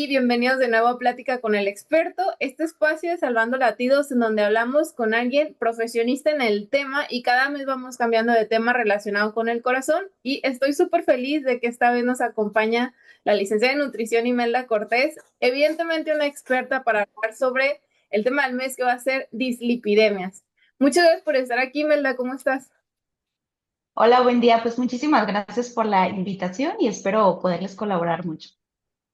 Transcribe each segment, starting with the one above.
y bienvenidos de nuevo a Plática con el Experto. Este espacio es Salvando Latidos, en donde hablamos con alguien profesionista en el tema y cada mes vamos cambiando de tema relacionado con el corazón. Y estoy súper feliz de que esta vez nos acompaña la licenciada en nutrición Imelda Cortés, evidentemente una experta para hablar sobre el tema del mes que va a ser dislipidemias. Muchas gracias por estar aquí, Imelda, ¿cómo estás? Hola, buen día. Pues muchísimas gracias por la invitación y espero poderles colaborar mucho.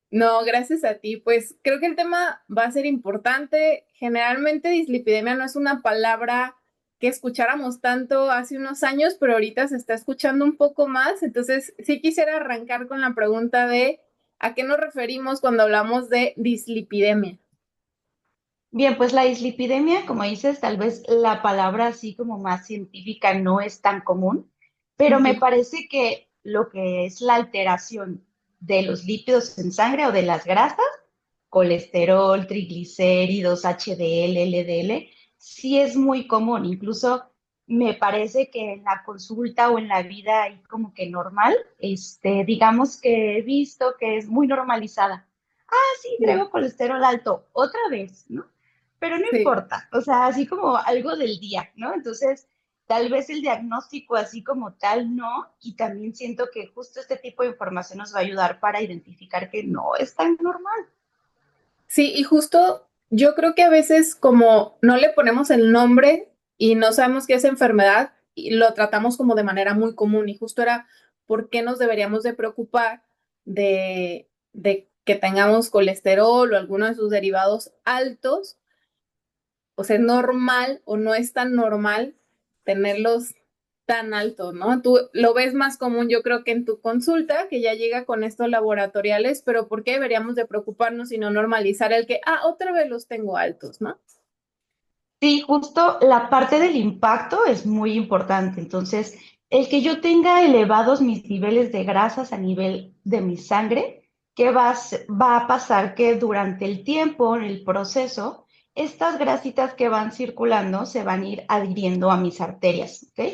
No, gracias a ti. Pues creo que el tema va a ser importante. Generalmente dislipidemia no es una palabra que escucháramos tanto hace unos años, pero ahorita se está escuchando un poco más. Entonces, sí quisiera arrancar con la pregunta de ¿a qué nos referimos cuando hablamos de dislipidemia? Bien, pues la dislipidemia, como dices, tal vez la palabra así como más científica no es tan común, pero me Ujú. parece que lo que es la alteración de los lípidos en sangre o de las grasas, colesterol, triglicéridos, HDL, LDL, sí es muy común. Incluso me parece que en la consulta o en la vida ahí como que normal, digamos que he visto que es muy normalizada. Ah, sí, Sí, traigo colesterol alto, otra vez, ¿no? Pero no sí. importa, o sea, así como algo del día, ¿no? Entonces, tal vez el diagnóstico así como tal no, y también siento que justo este tipo de información nos va a ayudar para identificar que no es tan normal. Sí, y justo yo creo que a veces como no le ponemos el nombre y no sabemos qué es enfermedad, y lo tratamos como de manera muy común y justo era por qué nos deberíamos de preocupar de que tengamos colesterol o alguno de sus derivados altos, o sea, es normal o no es tan normal tenerlos tan altos, ¿no? Tú lo ves más común, yo creo que en tu consulta, que ya llega con estos laboratoriales, pero ¿por qué deberíamos de preocuparnos y no normalizar el que, otra vez los tengo altos, ¿no? Sí, justo la parte del impacto es muy importante. Entonces, el que yo tenga elevados mis niveles de grasas a nivel de mi sangre, ¿qué va a pasar? Que durante el tiempo, en el proceso, estas grasitas que van circulando se van a ir adhiriendo a mis arterias, ¿ok?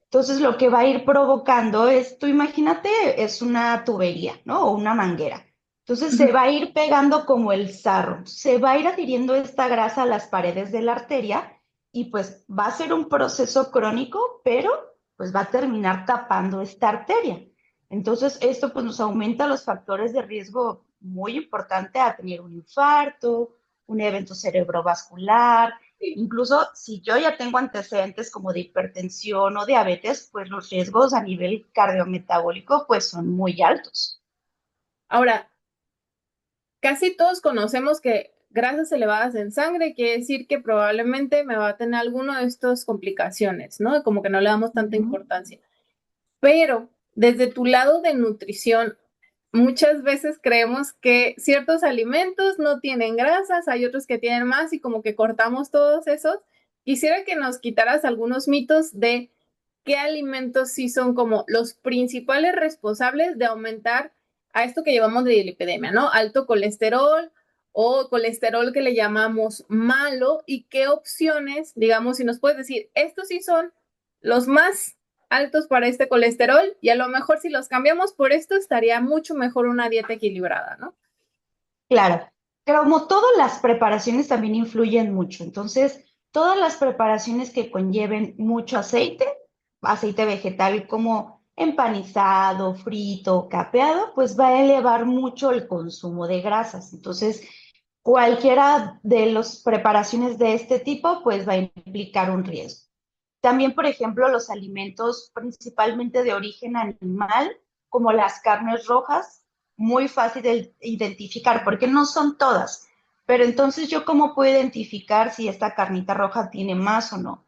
Entonces, lo que va a ir provocando es, tú imagínate, es una tubería, ¿no? O una manguera. Entonces se Ujú. va a ir pegando como el sarro, se va a ir adhiriendo esta grasa a las paredes de la arteria y pues va a ser un proceso crónico, pero pues va a terminar tapando esta arteria. Entonces esto pues nos aumenta los factores de riesgo muy importante a tener un infarto, un evento cerebrovascular, Sí. incluso si yo ya tengo antecedentes como de hipertensión o diabetes, pues los riesgos a nivel cardiometabólico pues son muy altos. Ahora, casi todos conocemos que grasas elevadas en sangre quiere decir que probablemente me va a tener alguna de estas complicaciones, ¿no? Como que no le damos tanta Ujú. importancia. Pero desde tu lado de nutrición, muchas veces creemos que ciertos alimentos no tienen grasas, hay otros que tienen más y como que cortamos todos esos. Quisiera que nos quitaras algunos mitos de qué alimentos sí son como los principales responsables de aumentar a esto que llevamos de lipidemia, ¿no? Alto colesterol o colesterol que le llamamos malo y qué opciones, digamos, si nos puedes decir, estos sí son los más altos para este colesterol y a lo mejor si los cambiamos por esto estaría mucho mejor una dieta equilibrada, ¿no? Claro, como todas las preparaciones también influyen mucho. Entonces, todas las preparaciones que conlleven mucho aceite, aceite vegetal como empanizado, frito, capeado, pues va a elevar mucho el consumo de grasas. Entonces, cualquiera de las preparaciones de este tipo, pues va a implicar un riesgo. También, por ejemplo, los alimentos principalmente de origen animal, como las carnes rojas, muy fácil de identificar, porque no son todas. Pero entonces, ¿yo cómo puedo identificar si esta carnita roja tiene más o no?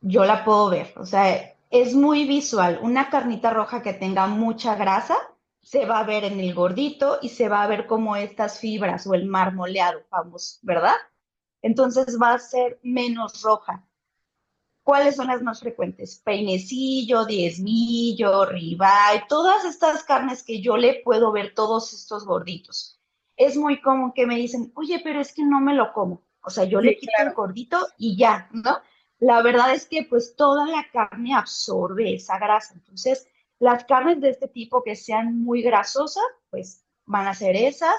Yo la puedo ver, o sea, es muy visual. Una carnita roja que tenga mucha grasa se va a ver en el gordito y se va a ver como estas fibras o el marmoleado, vamos, ¿verdad? Entonces va a ser menos roja. ¿Cuáles son las más frecuentes? Peinecillo, diezmillo, ribeye, todas estas carnes que yo le puedo ver todos estos gorditos. Es muy común que me dicen, oye, pero es que no me lo como. O sea, yo le Sí, quito el claro. gordito y ya, ¿no? La verdad es que pues toda la carne absorbe esa grasa. Entonces, las carnes de este tipo que sean muy grasosas, pues van a ser esas.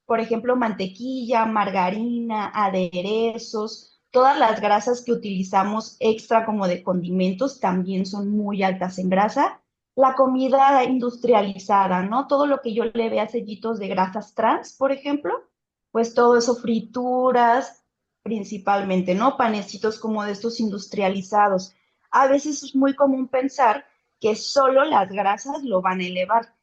por ejemplo, mantequilla, margarina, aderezos, todas las grasas que utilizamos extra como de condimentos también son muy altas en grasa. La comida industrializada, ¿no? Todo lo que yo le vea sellitos de grasas trans, por ejemplo, pues todo eso, frituras principalmente, ¿no? Panecitos como de estos industrializados. A veces es muy común pensar que solo las grasas lo van a elevar.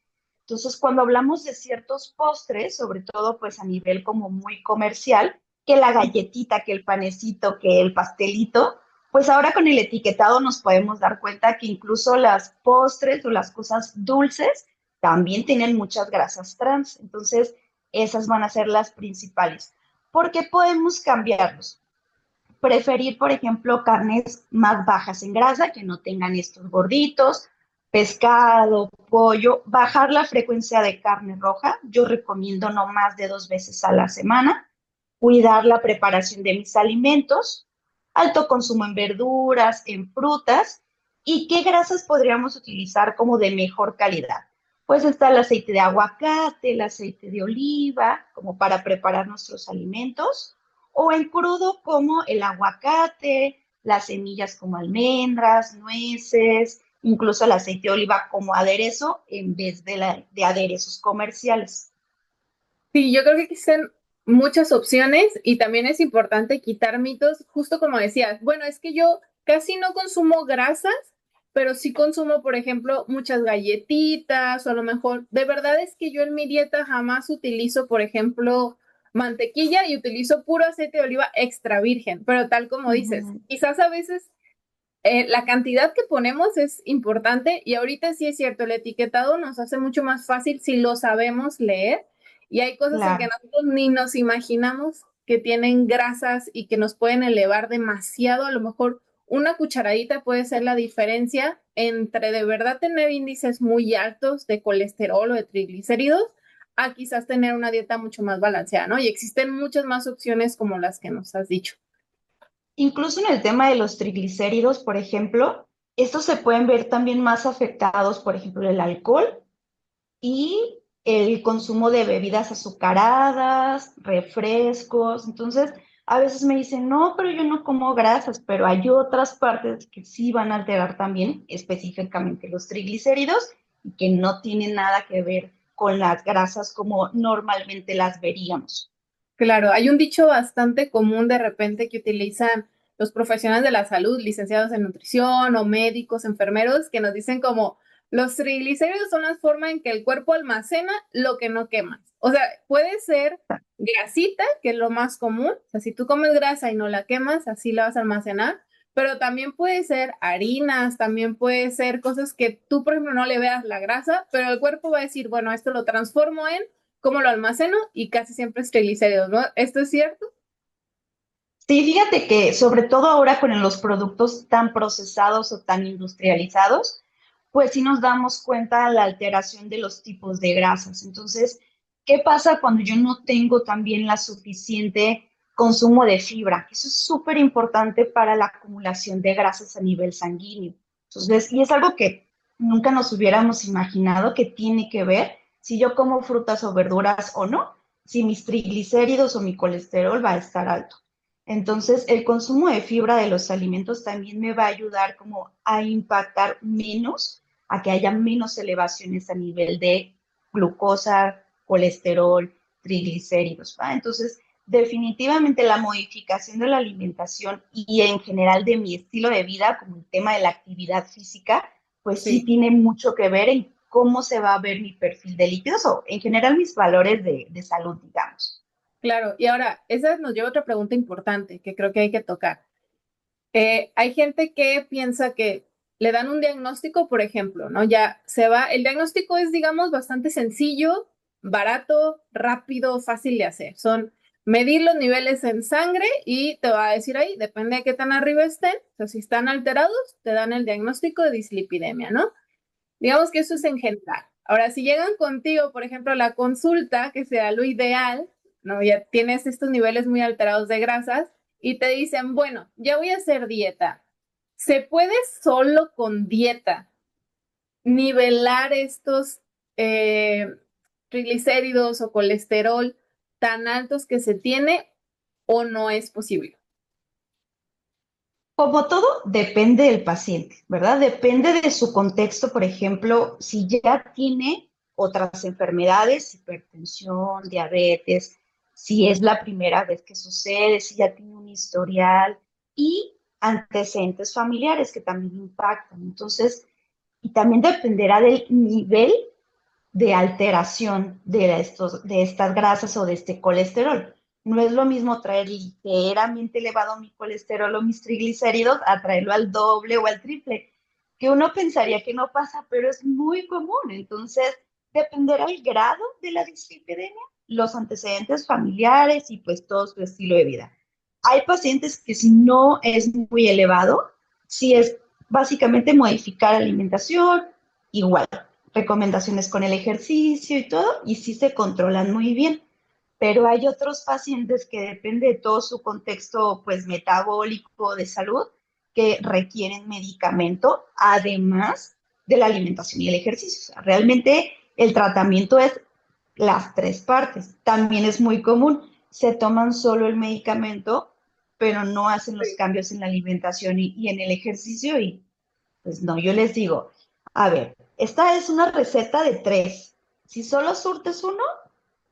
Entonces, cuando hablamos de ciertos postres, sobre todo pues a nivel como muy comercial, que la galletita, que el panecito, que el pastelito, pues ahora con el etiquetado nos podemos dar cuenta que incluso las postres o las cosas dulces también tienen muchas grasas trans. Entonces, esas van a ser las principales. ¿Por qué podemos cambiarlos? Preferir, por ejemplo, carnes más bajas en grasa, que no tengan estos gorditos, pescado, pollo, bajar la frecuencia de carne roja. Yo recomiendo no más de 2 veces a la semana, cuidar la preparación de mis alimentos, alto consumo en verduras, en frutas, y qué grasas podríamos utilizar como de mejor calidad. Pues está el aceite de aguacate, el aceite de oliva, como para preparar nuestros alimentos, o en crudo como el aguacate, las semillas como almendras, nueces, incluso el aceite de oliva como aderezo en vez de aderezos comerciales. Sí, yo creo que existen muchas opciones y también es importante quitar mitos, justo como decías, bueno, es que yo casi no consumo grasas, pero sí consumo, por ejemplo, muchas galletitas o a lo mejor, de verdad es que yo en mi dieta jamás utilizo, por ejemplo, mantequilla y utilizo puro aceite de oliva extra virgen, pero tal como dices, Ujú. quizás a veces la cantidad que ponemos es importante y ahorita sí es cierto, el etiquetado nos hace mucho más fácil si lo sabemos leer y hay cosas en que Claro. nosotros ni nos imaginamos que tienen grasas y que nos pueden elevar demasiado. A lo mejor una cucharadita puede ser la diferencia entre de verdad tener índices muy altos de colesterol o de triglicéridos a quizás tener una dieta mucho más balanceada, ¿no? Y existen muchas más opciones como las que nos has dicho. Incluso en el tema de los triglicéridos, por ejemplo, estos se pueden ver también más afectados, por ejemplo, el alcohol y el consumo de bebidas azucaradas, refrescos. Entonces, a veces me dicen, no, pero yo no como grasas, pero hay otras partes que sí van a alterar también, específicamente los triglicéridos, y que no tienen nada que ver con las grasas como normalmente las veríamos. Claro, hay un dicho bastante común de repente que utilizan los profesionales de la salud, licenciados en nutrición o médicos, enfermeros, que nos dicen como los triglicéridos son la forma en que el cuerpo almacena lo que no quemas. O sea, puede ser grasita, que es lo más común. O sea, si tú comes grasa y no la quemas, así la vas a almacenar. Pero también puede ser harinas, también puede ser cosas que tú, por ejemplo, no le veas la grasa, pero el cuerpo va a decir, bueno, esto lo transformo en cómo lo almaceno y casi siempre es triglicéridos, ¿no? ¿Esto es cierto? Sí, fíjate que sobre todo ahora con los productos tan procesados o tan industrializados, pues sí nos damos cuenta de la alteración de los tipos de grasas. Entonces, ¿qué pasa cuando yo no tengo también la suficiente consumo de fibra? Eso es súper importante para la acumulación de grasas a nivel sanguíneo. Entonces, y es algo que nunca nos hubiéramos imaginado que tiene que ver si yo como frutas o verduras o no, si mis triglicéridos o mi colesterol va a estar alto. Entonces, el consumo de fibra de los alimentos también me va a ayudar como a impactar menos, a que haya menos elevaciones a nivel de glucosa, colesterol, triglicéridos, ¿va? Entonces, definitivamente la modificación de la alimentación y en general de mi estilo de vida, como el tema de la actividad física, pues sí Sí, tiene mucho que ver en cómo se va a ver mi perfil de lípidos o en general mis valores de salud, digamos. claro. Y ahora, esa nos lleva a otra pregunta importante que creo que hay que tocar. Hay gente que piensa que le dan un diagnóstico, por ejemplo, ¿no? Ya se va, el diagnóstico es, digamos, bastante sencillo, barato, rápido, fácil de hacer. Son medir los niveles en sangre y te va a decir ahí, depende de qué tan arriba estén, o sea, si están alterados, te dan el diagnóstico de dislipidemia, ¿no? Digamos que eso es en general. Ahora, si llegan contigo, por ejemplo, a la consulta, que sea lo ideal, ¿no? Ya tienes estos niveles muy alterados de grasas y te dicen, bueno, ya voy a hacer dieta. ¿Se puede solo con dieta nivelar estos eh, triglicéridos o colesterol? tan altos que se tiene o no es posible? Como todo, depende del paciente, ¿verdad? Depende de su contexto, por ejemplo, si ya tiene otras enfermedades, hipertensión, diabetes, si es la primera vez que sucede, si ya tiene un historial y antecedentes familiares que también impactan. Entonces, y también dependerá del nivel de alteración de estas grasas o de este colesterol. No es lo mismo traer ligeramente elevado mi colesterol o mis triglicéridos a traerlo al doble o al triple, que uno pensaría que no pasa, pero es muy común. Entonces, dependerá el grado de la dislipidemia, los antecedentes familiares y pues todo su estilo de vida. Hay pacientes que si no es muy elevado, si es básicamente modificar alimentación, igual recomendaciones con el ejercicio y todo, y sí se controlan muy bien. Pero hay otros pacientes que depende de todo su contexto, pues metabólico, de salud, que requieren medicamento, además de la alimentación y el ejercicio. O sea, realmente el tratamiento es las tres partes. También es muy común, se toman solo el medicamento, pero no hacen los cambios en la alimentación y en el ejercicio y pues no, yo les digo, a ver, esta es una receta de tres. Si solo surtes uno,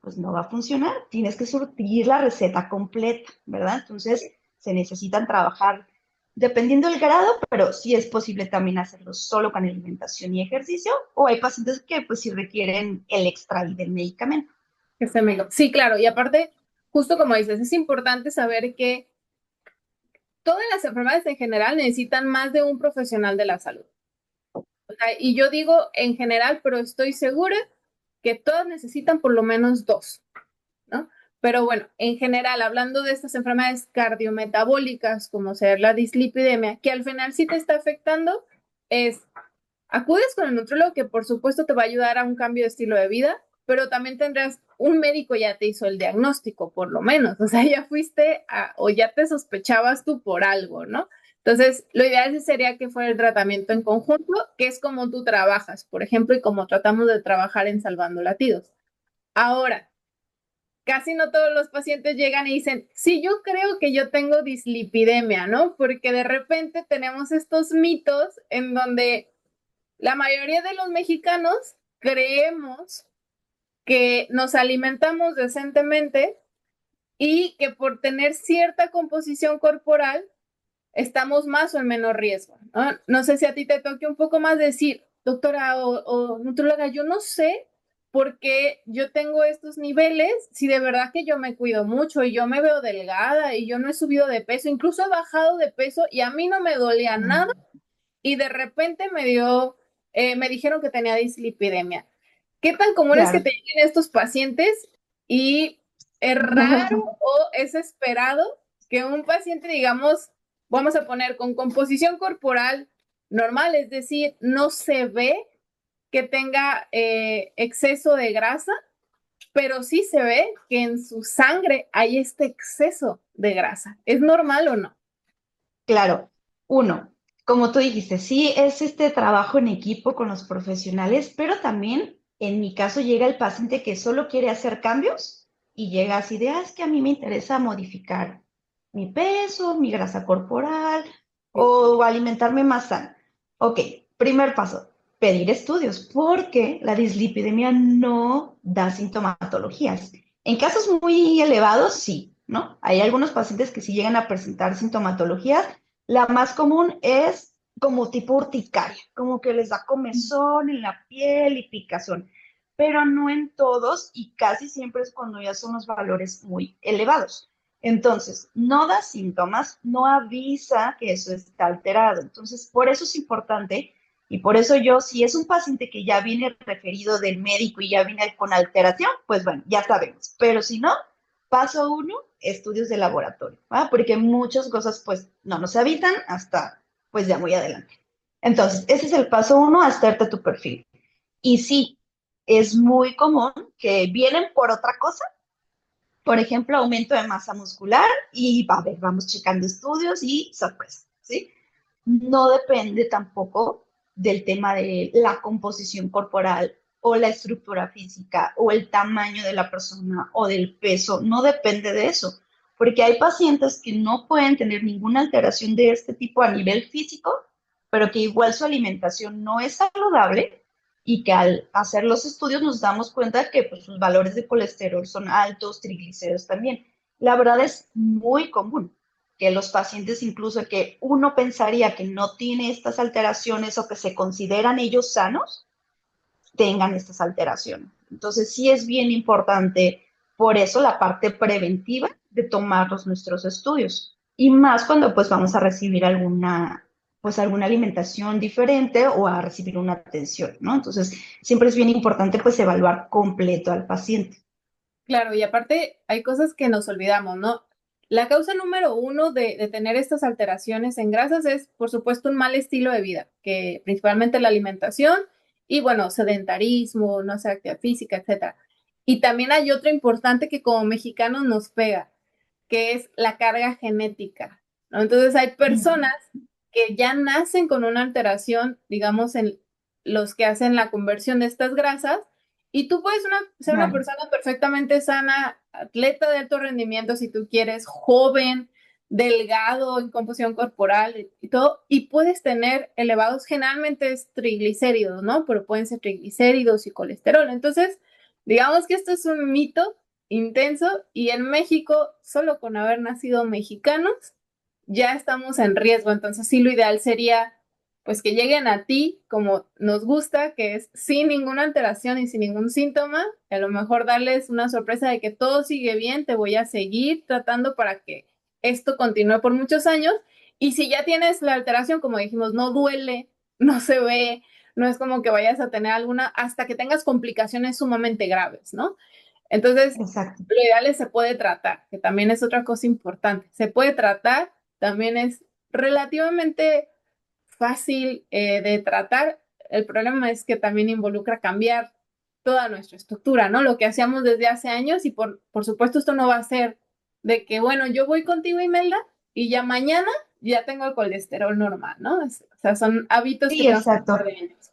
pues no va a funcionar. Tienes que surtir la receta completa, ¿verdad? Entonces, se necesitan trabajar dependiendo del grado, pero sí es posible también hacerlo solo con alimentación y ejercicio, o hay pacientes que pues sí requieren el extra y del medicamento. Sí, claro, y aparte, justo como dices, es importante saber que todas las enfermedades en general necesitan más de un profesional de la salud. O sea, y yo digo en general, pero estoy segura que todas necesitan por lo menos dos, ¿no? Pero bueno, en general, hablando de estas enfermedades cardiometabólicas, como ser la dislipidemia, que al final sí te está afectando, es acudes con el nutriólogo que por supuesto te va a ayudar a un cambio de estilo de vida, pero también tendrás un médico ya te hizo el diagnóstico, por lo menos, o sea, ya fuiste o ya te sospechabas tú por algo, ¿no? Entonces, lo ideal sería que fuera el tratamiento en conjunto, que es como tú trabajas, por ejemplo, y como tratamos de trabajar en Salvando Latidos. Ahora, casi no todos los pacientes llegan y dicen, sí, yo creo que yo tengo dislipidemia, ¿no? Porque de repente tenemos estos mitos en donde la mayoría de los mexicanos creemos que nos alimentamos decentemente y que por tener cierta composición corporal estamos más o en menos riesgo, ¿no? No sé si a ti te toque un poco más decir, doctora o nutróloga, yo no sé por qué yo tengo estos niveles, si de verdad que yo me cuido mucho y yo me veo delgada y yo no he subido de peso, incluso he bajado de peso y a mí no me dolía nada y de repente me dijeron que tenía dislipidemia. ¿Qué tan común es que Claro. te lleguen estos pacientes y es raro o es esperado que un paciente, digamos, vamos a poner con composición corporal normal, es decir, no se ve que tenga exceso de grasa, pero sí se ve que en su sangre hay este exceso de grasa? ¿Es normal o no? Claro, uno, como tú dijiste, sí es este trabajo en equipo con los profesionales, pero también en mi caso llega el paciente que solo quiere hacer cambios y llega así de, es que a mí me interesa modificar mi peso, mi grasa corporal o alimentarme más sano. Ok, primer paso, pedir estudios, porque la dislipidemia no da sintomatologías. En casos muy elevados, sí, ¿no? Hay algunos pacientes que sí llegan a presentar sintomatologías. La más común es como tipo urticaria, como que les da comezón en la piel y picazón, pero no en todos y casi siempre es cuando ya son los valores muy elevados. Entonces, no da síntomas, no avisa que eso está alterado. Entonces, por eso es importante y por eso yo, si es un paciente que ya viene referido del médico y ya viene con alteración, pues bueno, ya sabemos. Pero si no, paso uno, estudios de laboratorio, ¿va? Porque muchas cosas pues no se habitan hasta pues ya muy adelante. Entonces, ese es el paso uno, hacerte tu perfil. Y sí, es muy común que vienen por otra cosa, por ejemplo, aumento de masa muscular y a ver, vamos checando estudios y sorpresa, ¿sí? No depende tampoco del tema de la composición corporal o la estructura física o el tamaño de la persona o del peso, no depende de eso, porque hay pacientes que no pueden tener ninguna alteración de este tipo a nivel físico, pero que igual su alimentación no es saludable y que al hacer los estudios nos damos cuenta que pues, sus valores de colesterol son altos, triglicéridos también. La verdad es muy común que los pacientes, incluso que uno pensaría que no tiene estas alteraciones o que se consideran ellos sanos, tengan estas alteraciones. Entonces, sí es bien importante, por eso la parte preventiva de tomarnos nuestros estudios. Y más cuando pues vamos a recibir alguna alimentación diferente o a recibir una atención, ¿no? Entonces, siempre es bien importante pues evaluar completo al paciente. Claro, y aparte hay cosas que nos olvidamos, ¿no? La causa número uno de tener estas alteraciones en grasas es, por supuesto, un mal estilo de vida, que principalmente la alimentación y, bueno, sedentarismo, no hacer actividad física, etcétera. Y también hay otro importante que como mexicanos nos pega, que es la carga genética, ¿no? Entonces hay personas que ya nacen con una alteración, digamos, en los que hacen la conversión de estas grasas, y tú puedes ser una Claro. persona perfectamente sana, atleta de alto rendimiento, si tú quieres, joven, delgado, en composición corporal y todo, y puedes tener elevados, generalmente es triglicéridos, ¿no? Pero pueden ser triglicéridos y colesterol. Entonces, digamos que esto es un mito intenso y en México, solo con haber nacido mexicanos, ya estamos en riesgo. Entonces, sí, lo ideal sería pues que lleguen a ti como nos gusta, que es sin ninguna alteración y sin ningún síntoma, a lo mejor darles una sorpresa de que todo sigue bien, te voy a seguir tratando para que esto continúe por muchos años. Y si ya tienes la alteración, como dijimos, no duele, no se ve, no es como que vayas a tener alguna, hasta que tengas complicaciones sumamente graves, ¿no? Entonces, Exacto. lo ideal es se puede tratar, que también es otra cosa importante. Se puede tratar, también es relativamente fácil de tratar. El problema es que también involucra cambiar toda nuestra estructura, ¿no? Lo que hacíamos desde hace años y por supuesto esto no va a ser de que, bueno, yo voy contigo, Imelda, y ya mañana ya tengo el colesterol normal, ¿no? O sea, son hábitos que Sí, tenemos que exacto. hacer de años.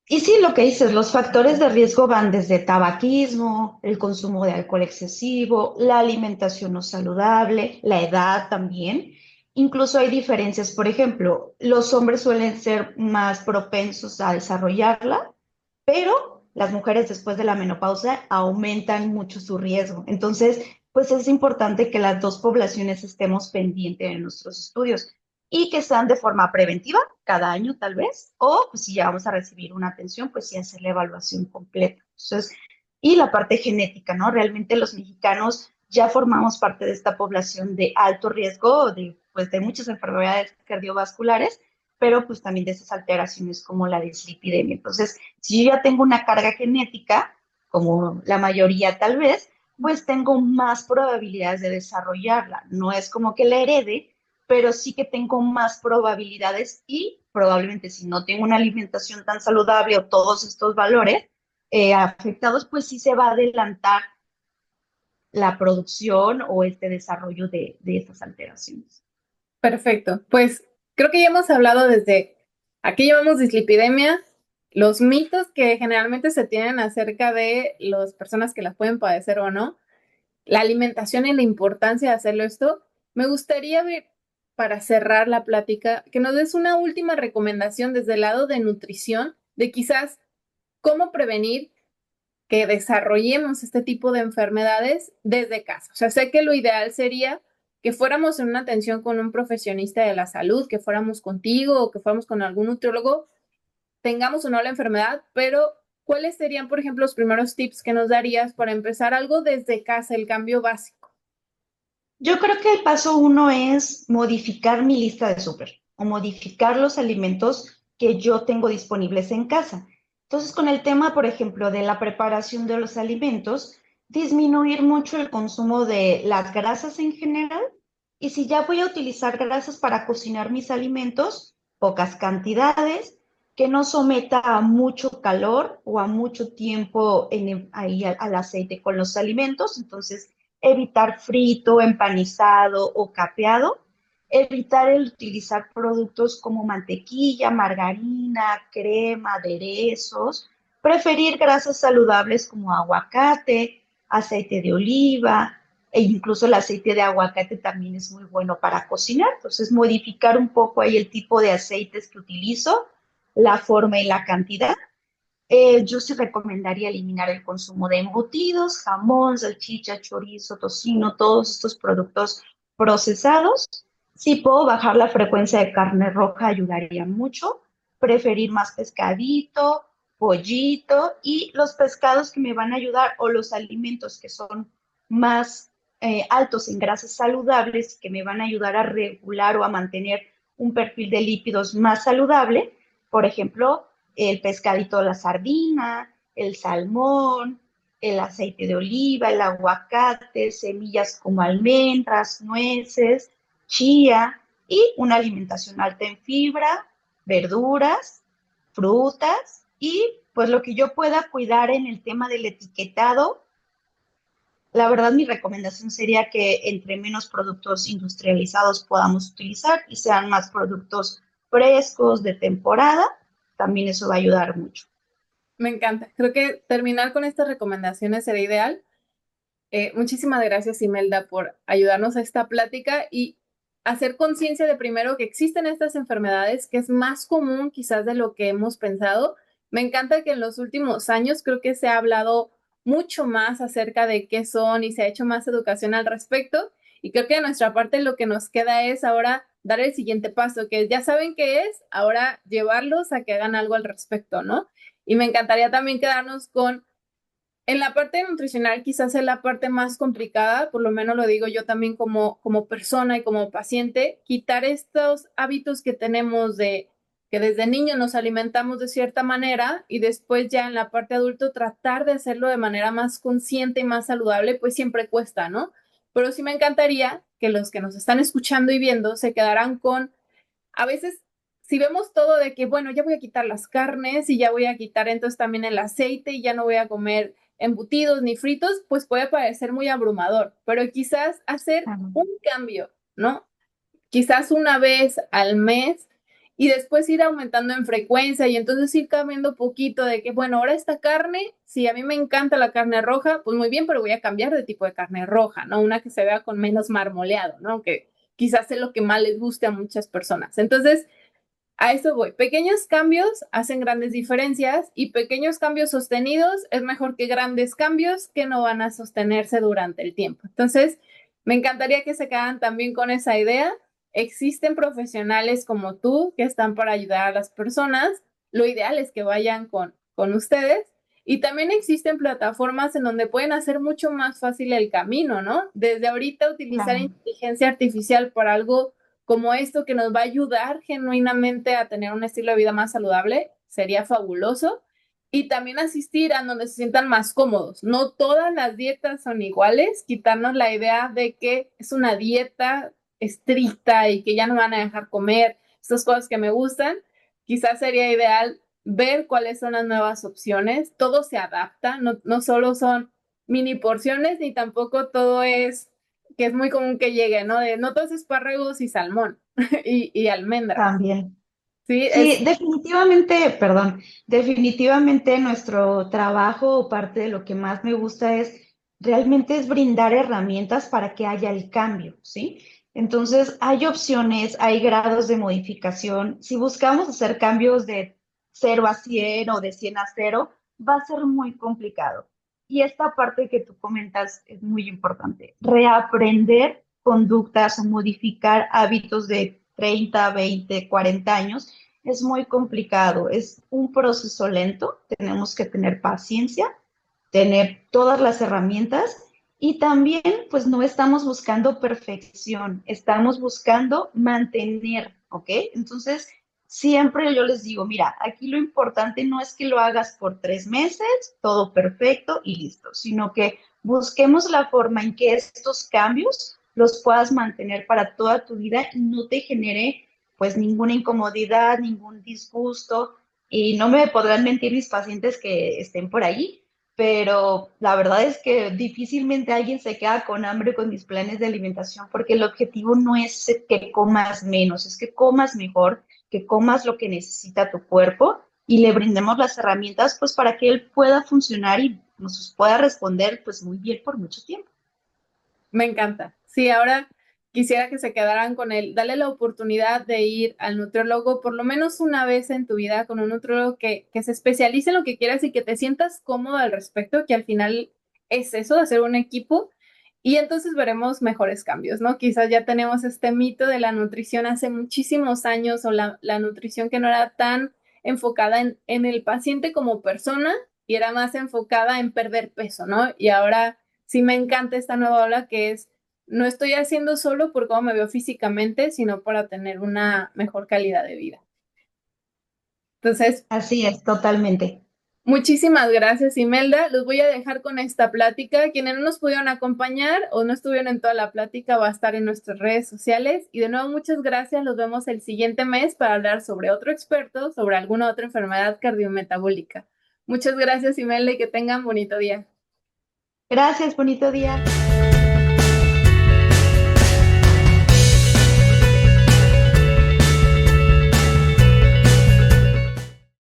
Y sí, lo que dices, los factores de riesgo van desde tabaquismo, el consumo de alcohol excesivo, la alimentación no saludable, la edad también. Incluso hay diferencias. Por ejemplo, los hombres suelen ser más propensos a desarrollarla, pero las mujeres después de la menopausia aumentan mucho su riesgo. Entonces, pues es importante que las dos poblaciones estemos pendientes de nuestros estudios y que sean de forma preventiva, cada año tal vez, o pues, si ya vamos a recibir una atención, pues sí hacer la evaluación completa. Entonces, y la parte genética, ¿no? Realmente los mexicanos ya formamos parte de esta población de alto riesgo pues, de muchas enfermedades cardiovasculares, pero pues también de esas alteraciones como la dislipidemia. Entonces, si yo ya tengo una carga genética, como la mayoría tal vez, pues tengo más probabilidades de desarrollarla. No es como que la herede, pero sí que tengo más probabilidades y probablemente si no tengo una alimentación tan saludable o todos estos valores afectados, pues sí se va a adelantar la producción o este desarrollo de estas alteraciones. Perfecto. Pues creo que ya hemos hablado desde aquí llamamos dislipidemia, los mitos que generalmente se tienen acerca de las personas que las pueden padecer o no, la alimentación y la importancia de hacerlo esto. Me gustaría ver, para cerrar la plática, que nos des una última recomendación desde el lado de nutrición, de quizás cómo prevenir que desarrollemos este tipo de enfermedades desde casa. O sea, sé que lo ideal sería que fuéramos en una atención con un profesionista de la salud, que fuéramos contigo o que fuéramos con algún nutriólogo, tengamos o no la enfermedad, pero ¿cuáles serían, por ejemplo, los primeros tips que nos darías para empezar algo desde casa, el cambio básico? Yo creo que el paso uno es modificar mi lista de súper o modificar los alimentos que yo tengo disponibles en casa. Entonces, con el tema, por ejemplo, de la preparación de los alimentos, disminuir mucho el consumo de las grasas en general. Y si ya voy a utilizar grasas para cocinar mis alimentos, pocas cantidades, que no someta a mucho calor o a mucho tiempo ahí al aceite con los alimentos. Entonces, evitar frito, empanizado o capeado, evitar el utilizar productos como mantequilla, margarina, crema, aderezos, preferir grasas saludables como aguacate, aceite de oliva, e incluso el aceite de aguacate también es muy bueno para cocinar. Entonces, modificar un poco ahí el tipo de aceites que utilizo, la forma y la cantidad. Yo sí recomendaría eliminar el consumo de embutidos, jamón, salchicha, chorizo, tocino, todos estos productos procesados. Si puedo bajar la frecuencia de carne roja, ayudaría mucho. Preferir más pescadito, pollito y los pescados que me van a ayudar o los alimentos que son más altos en grasas saludables que me van a ayudar a regular o a mantener un perfil de lípidos más saludable. Por ejemplo, el pescadito, la sardina, el salmón, el aceite de oliva, el aguacate, semillas como almendras, nueces, chía y una alimentación alta en fibra, verduras, frutas y pues lo que yo pueda cuidar en el tema del etiquetado. La verdad, mi recomendación sería que entre menos productos industrializados podamos utilizar y sean más productos frescos de temporada, también eso va a ayudar mucho. Me encanta. Creo que terminar con estas recomendaciones sería ideal. Muchísimas gracias, Imelda, por ayudarnos a esta plática y hacer conciencia de primero que existen estas enfermedades, que es más común quizás de lo que hemos pensado. Me encanta que en los últimos años creo que se ha hablado mucho más acerca de qué son y se ha hecho más educación al respecto. Y creo que de nuestra parte lo que nos queda es ahora dar el siguiente paso, que ya saben qué es, ahora llevarlos a que hagan algo al respecto, ¿no? Y me encantaría también quedarnos con en la parte nutricional quizás es la parte más complicada, por lo menos lo digo yo también como persona y como paciente, quitar estos hábitos que tenemos de que desde niño nos alimentamos de cierta manera y después ya en la parte adulto tratar de hacerlo de manera más consciente y más saludable, pues siempre cuesta, ¿no? Pero sí me encantaría que los que nos están escuchando y viendo se quedaran con a veces, si vemos todo de que, bueno, ya voy a quitar las carnes y ya voy a quitar entonces también el aceite y ya no voy a comer embutidos ni fritos, pues puede parecer muy abrumador, pero quizás hacer un cambio, ¿no? Quizás una vez al mes y después ir aumentando en frecuencia y entonces ir cambiando poquito de que, bueno, ahora esta carne, si a mí me encanta la carne roja, pues muy bien, pero voy a cambiar de tipo de carne roja, ¿no? Una que se vea con menos marmoleado, ¿no? Que quizás es lo que más les guste a muchas personas. Entonces, a eso voy. Pequeños cambios hacen grandes diferencias y pequeños cambios sostenidos es mejor que grandes cambios que no van a sostenerse durante el tiempo. Entonces, me encantaría que se quedaran también con esa idea. Existen profesionales como tú que están para ayudar a las personas. Lo ideal es que vayan con ustedes. Y también existen plataformas en donde pueden hacer mucho más fácil el camino, ¿no? Desde ahorita utilizar Claro. inteligencia artificial para algo como esto que nos va a ayudar genuinamente a tener un estilo de vida más saludable, sería fabuloso. Y también asistir a donde se sientan más cómodos. No todas las dietas son iguales, quitarnos la idea de que es una dieta estricta y que ya no van a dejar comer estas cosas que me gustan. Quizás sería ideal ver cuáles son las nuevas opciones. Todo se adapta, no solo son mini porciones ni tampoco todo es que es muy común que llegue, ¿no? De no todos espárragos y salmón y almendras. También. Sí, Sí, definitivamente, perdón, definitivamente nuestro trabajo o parte de lo que más me gusta es realmente es brindar herramientas para que haya el cambio, ¿sí? Entonces, hay opciones, hay grados de modificación. Si buscamos hacer cambios de 0 a 100 o de 100 a 0, va a ser muy complicado. Y esta parte que tú comentas es muy importante. Reaprender conductas o modificar hábitos de 30, 20, 40 años es muy complicado, es un proceso lento, tenemos que tener paciencia, tener todas las herramientas y también pues no estamos buscando perfección, estamos buscando mantener, ¿ok? Entonces, siempre yo les digo, mira, aquí lo importante no es que lo hagas por 3 meses, todo perfecto y listo, sino que busquemos la forma en que estos cambios los puedas mantener para toda tu vida y no te genere pues ninguna incomodidad, ningún disgusto. Y no me podrán mentir mis pacientes que estén por ahí, pero la verdad es que difícilmente alguien se queda con hambre con mis planes de alimentación porque el objetivo no es que comas menos, es que comas mejor, que comas lo que necesita tu cuerpo y le brindemos las herramientas pues para que él pueda funcionar y nos pueda responder pues muy bien por mucho tiempo. Me encanta. Sí, ahora quisiera que se quedaran con él. Dale la oportunidad de ir al nutriólogo por lo menos una vez en tu vida con un nutriólogo que se especialice en lo que quieras y que te sientas cómodo al respecto, que al final es eso, de hacer un equipo. Y entonces veremos mejores cambios, ¿no? Quizás ya tenemos este mito de la nutrición hace muchísimos años o la nutrición que no era tan enfocada en el paciente como persona y era más enfocada en perder peso, ¿no? Y ahora sí me encanta esta nueva ola que es, no estoy haciendo solo por cómo me veo físicamente, sino para tener una mejor calidad de vida. Entonces, Así es, totalmente. muchísimas gracias, Imelda. Los voy a dejar con esta plática. Quienes no nos pudieron acompañar o no estuvieron en toda la plática va a estar en nuestras redes sociales. Y de nuevo, muchas gracias. Los vemos el siguiente mes para hablar sobre otro experto, sobre alguna otra enfermedad cardiometabólica. Muchas gracias, Imelda, y que tengan bonito día. Gracias, bonito día.